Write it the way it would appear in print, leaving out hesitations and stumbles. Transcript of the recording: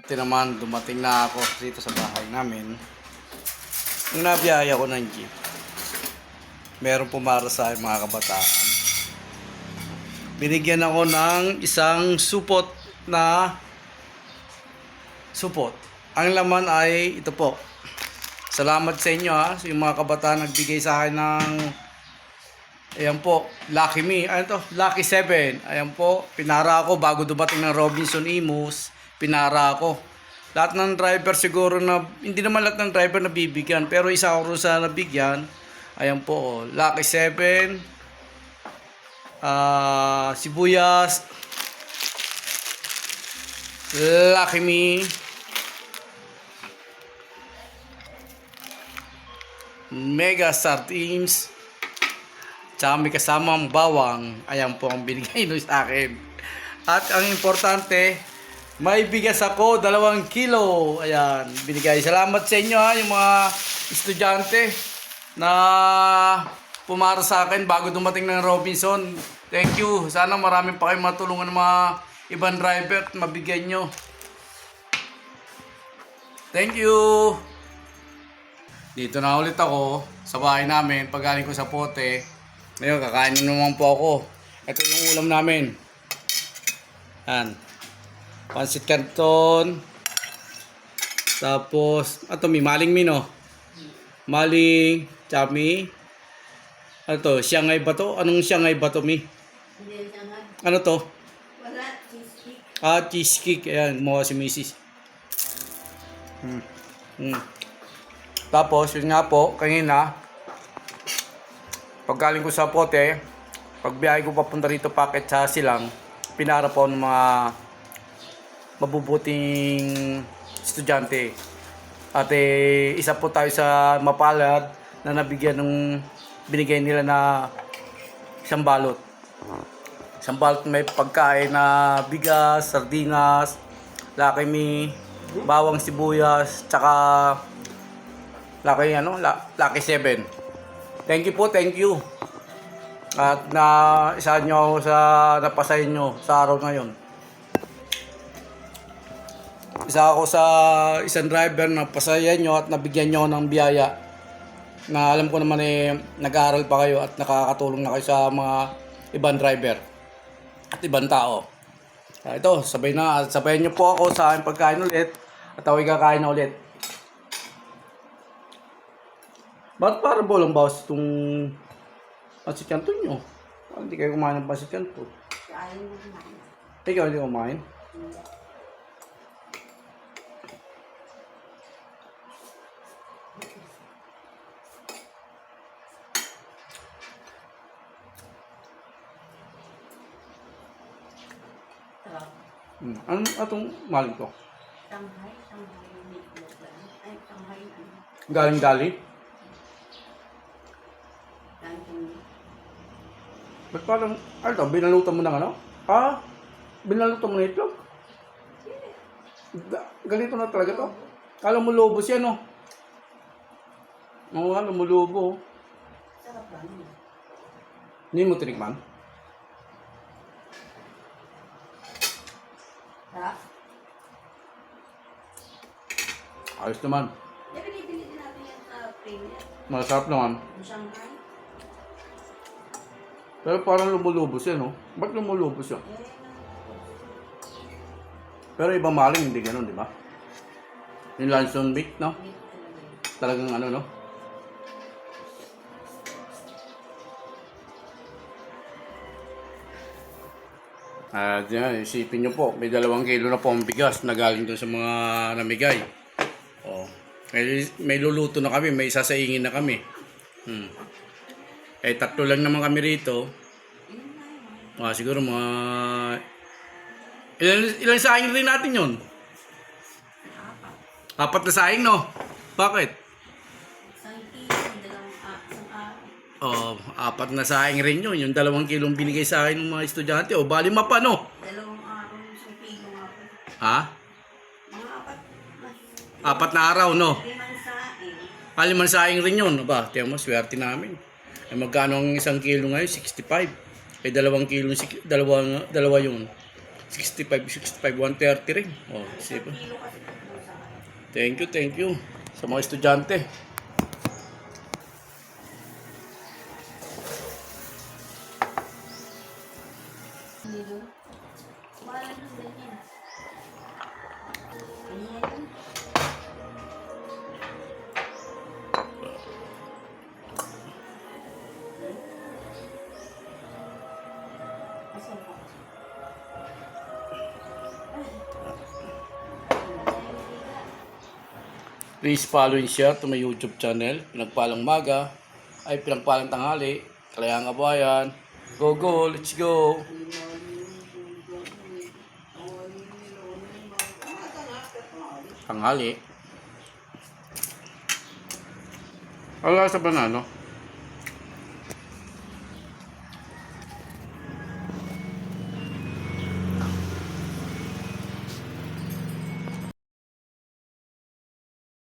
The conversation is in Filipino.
Ito naman, dumating na ako dito sa bahay namin. Nung nabiyaya ko ng jeep, meron pumara sa akin mga kabataan. Binigyan ako ng isang supot na supot. Ang laman ay ito po. Salamat sa inyo ha, yung mga kabataan nagbigay sa akin ng ayan po, Lucky Me. Ano to? Lucky 7. Ayan po, pinara ako bago dumating ng Robinson Imus. Pinara ako. Lahat ng driver siguro na, hindi naman lahat ng driver nabibigyan, pero isa ako rin sa nabigyan. Ayan po, Lucky 7. Sibuyas. Lucky Me. Mega Sardines. Tsaka may kasamang bawang. Ayan po ang binigay nyo sa akin. At ang importante, may bigas ako, 2 kilo. Ayan, binigay. Salamat sa inyo ha, yung mga estudyante na pumara sa akin bago dumating ng Robinson. Thank you. Sana maraming pa kayong matulungan ng mga ibang driver at mabigyan nyo. Thank you. Dito na ulit ako sa bahay namin. Paggaling ko sa pote. Ngayon, kakain na naman po ako. Ito yung ulam namin. Yan. Pansit canton. Tapos, ito may maling mino. Maling, chami. Ano to? Shanghai ba to? Anong Shanghai ba to, mi? Ano to? Wala, cheesecake. Cheesecake. Ayan, gumawa si Mrs. Tapos, yun nga po, kanina, paggaling ko sa pote, pagbiyahe ko papunta rito packet sa silang, pinara po ng mga mabubuting estudyante. At isa po tayo sa mapalad na nabigyan ng binigay nila na isang balot. Isang balot may pagkain na bigas, sardinas, Lucky Me, bawang sibuyas, tsaka Lucky 7. Thank you po, thank you. At na isa nyo ako sa napasahin nyo sa araw ngayon. Isa ako sa isang driver na pasayan nyo at nabigyan nyo ng biyaya. Na alam ko naman nag-aaral pa kayo at nakakatulong na kayo sa mga ibang driver at ibang tao. Ito, sabayan nyo po ako sa aking pagkain ulit at ako'y kakain na ulit. Ba't parang bolang bawas itong pansit canton nyo? Parang hindi kayo kumain ng pansit canton. Ayaw mo kumain. Ikaw hindi kumain? Ano atong maling to? Shanghai meatloaf lang. Ay, Shanghai ano. Galing-gali? Ba't parang, ano to, binalutan mo ng ano? Binalutan mo ng itlog? Ganito na talaga to? Kala mo lobo siya, no? Oo, kala mo lobo. Sarap lang. Hindi mo tinikman? Sarap? Ayos naman. Binibili din natin yan sa premium. Masarap naman. Yung Shanghai. Pero parang lumulubos yan, no? Ba't lumulubos yan? Pero ibang maling, hindi ganun, di ba? Yung Lanson meat, no? Talagang ano, no? Isipin nyo po, may 2 kilo na po ang bigas na galing doon sa mga namigay. Oh. May luluto na kami, may sasaingin na kami. 3 lang naman kami rito. Siguro mga ilan saing rin natin yun? 4 na saing, no? Bakit? Isang kilo, isang araw. 4 na saing rin yun. Yung 2 kilong binigay sa akin ng mga estudyante. Bali mapa, no? 2 araw, isang kilo nga po. Ha? Mga 4 na araw, no? 5 saing. 5 saing rin yun. Tiyan mo, swerte namin. Magkano ang 1 kilo ngayon? 65. 2 kilo, dalawa yun. 65, 130 rin. Oh, Isang sipa. kilo kasi ito sa akin. Thank you. Sa mga estudyante. Kilo. Wala nang ganyan. Ayan. Asan ba? Please follow and share to my YouTube channel. Pinagpalang maga, ay pinagpalang tanghali. Kalayang Kabayan. Go, let's go. Tanghali. Wala sa banano.